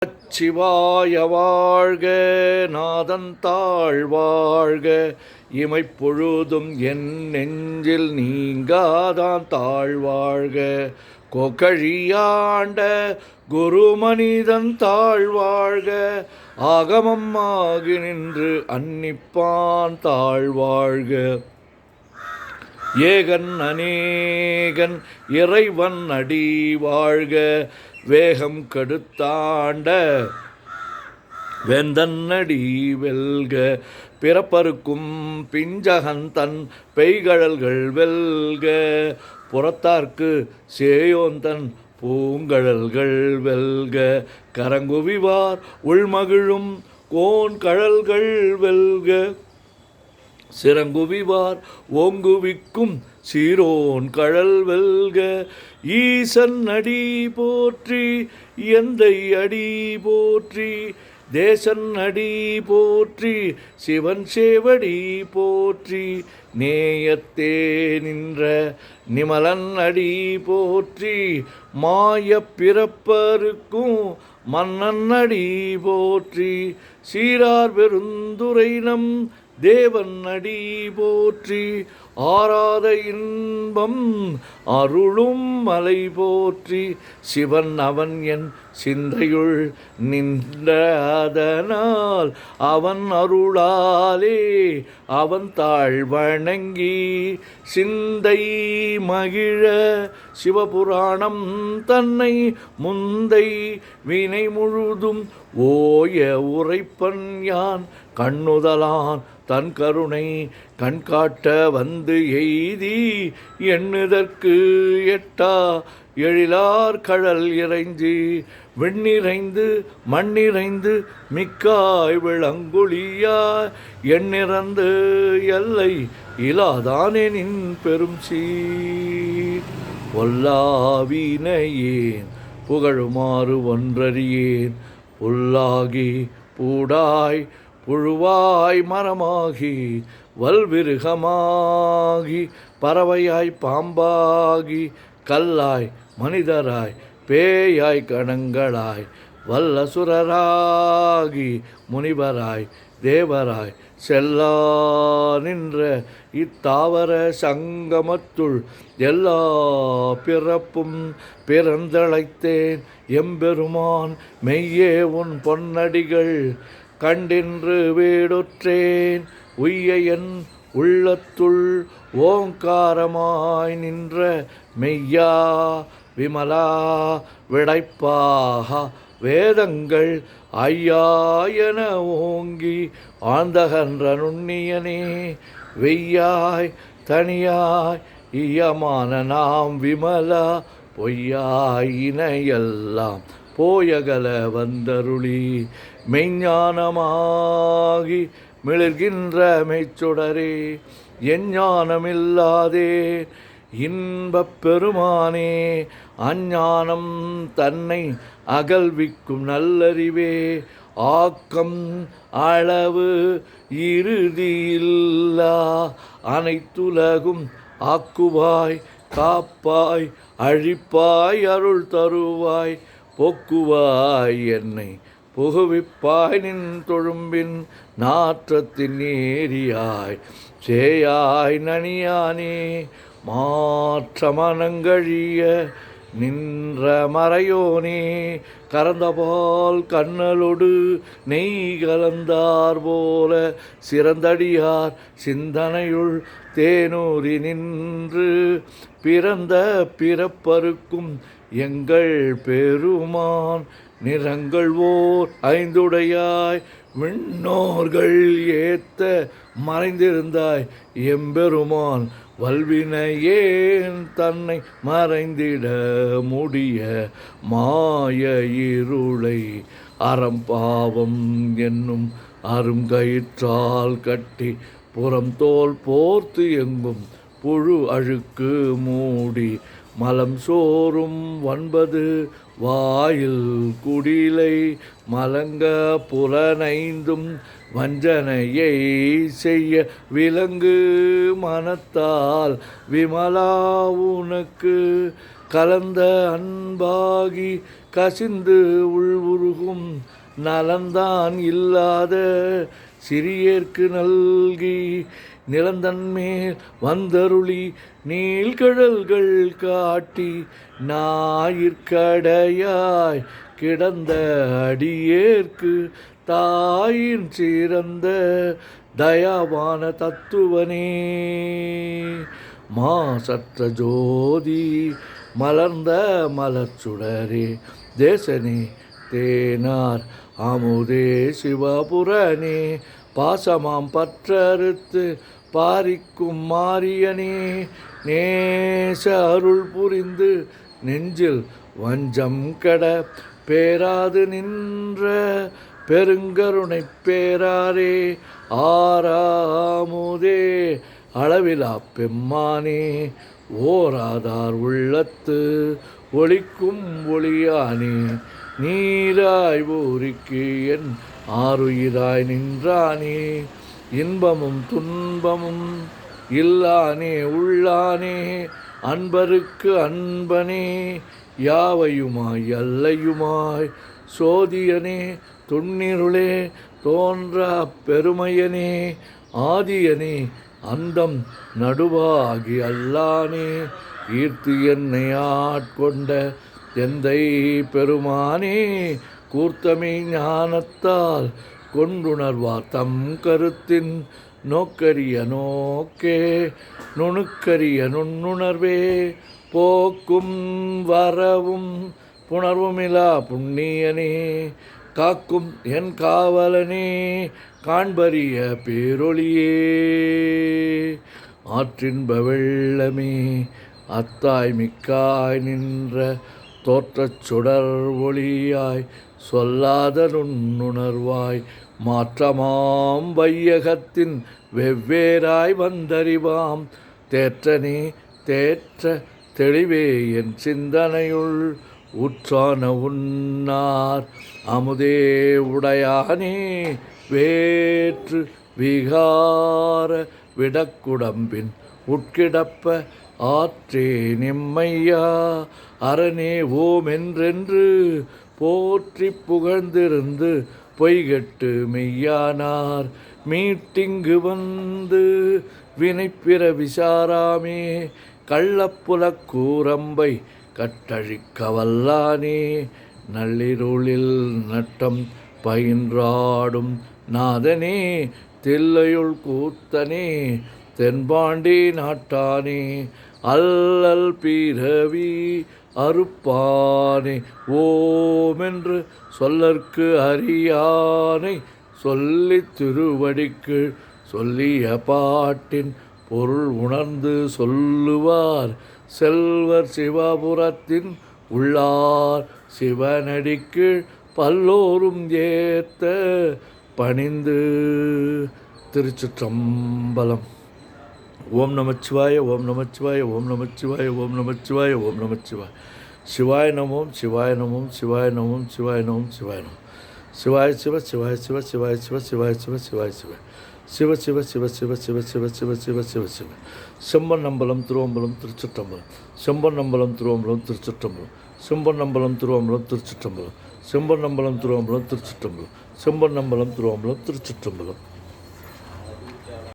சிவாய வாழ்க நாதன் தாழ் வாழ்க இமைப்பொழுதும் என் நெஞ்சில் நீங்காதான் தாழ்வாழ்க கொகழியாண்ட குருமனிதன் தாழ்வாழ்க ஆகமம் ஆகி நின்று அன்னிப்பான் தாழ்வாழ்க ஏகன் அநேகன் இறைவன் அடி வாழ்க வேகம் கடுத்தாண்ட வேந்தன்னடி வெல்க பிறப்பருக்கும் பிஞ்சகன் தன் பெய்கழல்கள் வெல்க புறத்தார்க்கு சேயோந்தன் பூங்கழல்கள் வெல்க கரங்குவிவார் உள்மகிழும் கோன் கழல்கள் வெல்க சிறங்குவிவார் ஓங்குவிக்கும் சீரோன் கழல் வெல்க ஈசன் அடி போற்றி எந்தை அடி போற்றி தேசன் அடி போற்றி சிவன் சேவடி போற்றி நேயத்தே நின்ற நிமலன் அடி போற்றி மாய பிறப்பருக்கும் மன்னன் அடி போற்றி சீரார் பெருந்துரை நம் தேவன் அடி போற்றி ஆராத இன்பம் அருளும் மலை போற்றி சிவன் அவன் என் சிந்தையுள் நின்ற அதனால் அவன் அருளாலே அவன் தாழ் வணங்கி சிந்தை மகிழ சிவபுராணம் தன்னை முந்தை வினை முழுதும் ஓய உரைப்பன் யான் கண்ணுதலான் தன் கருணை கண்காட்ட வந்து எய்தி எண்ணுதற்கு எட்டா எழிலார் கழல் இறைஞ்சி விண்ணிறைந்து மண்ணிறைந்து மிக்காய் விளங்குழியாய் எண்ணிறந்து எல்லை இலாதானேனின் பெரும் சீர் பொல்லாவினையேன் புகழுமாறு ஒன்றறியேன் புல்லாகி பூடாய் புழுவாய் மரமாகி வல்விருகமாகி பறவையாய் பாம்பாகி கல்லாய் மனிதராய் பேயாய் கணங்களாய் வல்லசுரராகி முனிவராய் தேவராய் செல்லா நின்ற இத்தாவர சங்கமத்துள் எல்லா பிறப்பும் பிறந்தழைத்தேன் எம்பெருமான் மெய்யே உன் பொன்னடிகள் கண்டின்று வீடுற்றேன் உய்ய என் உள்ளத்துள் ஓங்காரமாய் நின்ற மெய்யா விமலா விடைப்பாக வேதங்கள் ஐயா என ஓங்கி ஆழ்ந்தகன்ற நுண்ணியனே வெய்யாய் தனியாய் இயமான நாம் விமலா பொய்யாய் இணையெல்லாம் போயகல வந்தருளி மெய்ஞானமாகி மிளர்கின்ற மெய்ச்சுடரே எஞ்ஞானமில்லாதே இன்பப் பெருமானே அஞ்ஞானம் தன்னை அகல்விக்கும் நல்லறிவே ஆக்கம் அளவு இறுதியில்லா அனைத்துலகும் ஆக்குவாய் காப்பாய் அழிப்பாய் அருள் தருவாய் போக்குவாய் என்னை புகுவிப்பாய் நின் தொழும்பின் நாற்றத்தின் ஏரியாய் சேயாய் நனியானே மாற்ற மனங்கழிய நின்ற மறையோனே கறந்தபால் கண்ணலொடு நெய் கலந்தார் போல சிறந்தடியார் சிந்தனையுள் தேனூரி நின்று பிறந்த பிறப்பருக்கும் எங்கள் பெருமான் நிறங்கள் ஓர் ஐந்துடையாய் விண்ணோர்கள் ஏத்த மறைந்திருந்தாய் எம்பெருமான் வல்வினையேன் தன்னை மறைந்திட முடிய மாய இருளை அறம்பாவம் என்னும் அருங்கயிற்றால் கட்டி புறம் தோல் போர்த்து எங்கும் புழு அழுக்கு மூடி மலம் சோறும் 9 வாயில் குடிலை மலங்க புலனைந்தும் வஞ்சனையை செய்ய விலங்கு மனத்தால் விமலா உனக்கு கலந்த அன்பாகி கசிந்து உள்வுருகும் நலந்தான் இல்லாத சிறியேற்கு நல்கி நிலந்தன்மேல் வந்தருளி நீள்கடல்கள் காட்டி ஞாயிற்கடையாய் கிடந்த அடியேற்கு தாயின் சிறந்த தயாவான தத்துவனே. மாசற்ற ஜோதி மலர்ந்த மலர்ச்சுடரே தேசனே தேனார் அமுதே சிவபுரனே பாசமாம் பற்றறுத்து பாரிக்கும் மாரியனே நேச அருள் புரிந்து நெஞ்சில் வஞ்சம் கட பேராது நின்ற பெருங்கருணை பேராரே ஆறாமுதே அளவிலா பெம்மானே ஓராதார் உள்ளத்து ஒளிக்கும் ஒளியானே நீராய் ஊரிக்கு என் ஆருயிராய் நின்றானே இன்பமும் துன்பமும் இல்லானே உள்ளானே அன்பருக்கு அன்பனே யாவையுமாய் அல்லையுமாய் சோதியனே துண்ணிருளே தோன்றா பெருமையனே ஆதியனே அந்தம் நடுவாகி அல்லானே ஈர்த்து என்னை ஆட்கொண்ட எந்தை பெருமானே கூர்த்தமை ஞானத்தால் கொண்டுணர்வார் தம் கருத்தின் நோக்கரிய நோக்கே நுணுக்கரிய நுண்ணுணர்வே போக்கும் வரவும் புணர்வுமிலா புண்ணியனே காக்கும் என் காவலனே காண்பரிய பேரொளியே ஆற்றின்ப வெள்ளமே அத்தாய் மிக்காய் நின்ற தோற்றச் சுடர் ஒளியாய் சொல்லாத நுண்ணுணர்வாய் மாற்றமாம் வையகத்தின் வெவ்வேறாய் வந்தறிவாம் தேற்றனே தேற்ற தெளிவே என் சிந்தனையுள் உற்றான உன்னார் அமுதே உடையானே வேற்று விகார விடக்குடம்பின் உட்கிடப்ப ஆற்றே நிம்மையா அரணே ஓம் என்றென்று போற்றி புகழ்ந்திருந்து பொய்கட்டு மெய்யானார் மீட்டிங்கு வந்து வினைப்பிற விசாராமே கள்ளப்புலக் கூரம்பை கட்டழிக்க வல்லானே நள்ளிருளில் நட்டம் பயின்றாடும் நாதனே தில்லையுள் கூத்தனே தென்பாண்டி நாட்டானே அல்லல் பிறவி அறுப்பானே ஓமென்று சொல்லற்கு அறியானை சொல்லி திருவடிக்கு சொல்லிய பாட்டின் பொருள் உணர்ந்து சொல்லுவார் செல்வர் சிவபுரத்தின் உள்ளார் சிவனடிக்கு பல்லோரும் ஏத்த பணிந்து. திருச்சிற்றம்பலம். ஓம் நமச்சிவாய ஓம் நமச்சிவாய ஓம் நமச்சிவாய ஓம் நமச்சிவாய ஓம் நமச்சிவாய சிவாய நமோம் சிவாய நமோம் சிவாய நமோம் சிவாய நமோம் சிவாய நமோம் சிவாய சிவ சிவாய சிவ சிவாய சிவ சிவாய சிவ சிவாய சிவ சிவ சிவ சிவ சிவ சிவ சிவ சிவ சிவ சிவ சிவ செம்பன்னம்பலம் திருவம்பலம் திருச்சிற்றம்பலம் செம்பன்னம்பலம் திருவம்பலம் திருச்சிற்றம்பலம் செம்பன்னம்பலம் திருவம்பலம் திருச்சிற்றம்பலம் செம்பன்னம்பலம் திருவம்பலம் திருச்சிற்றம்பலம் செம்பன்னம்பலம் திருவம்பலம் திருச்சிற்றம்பலம்.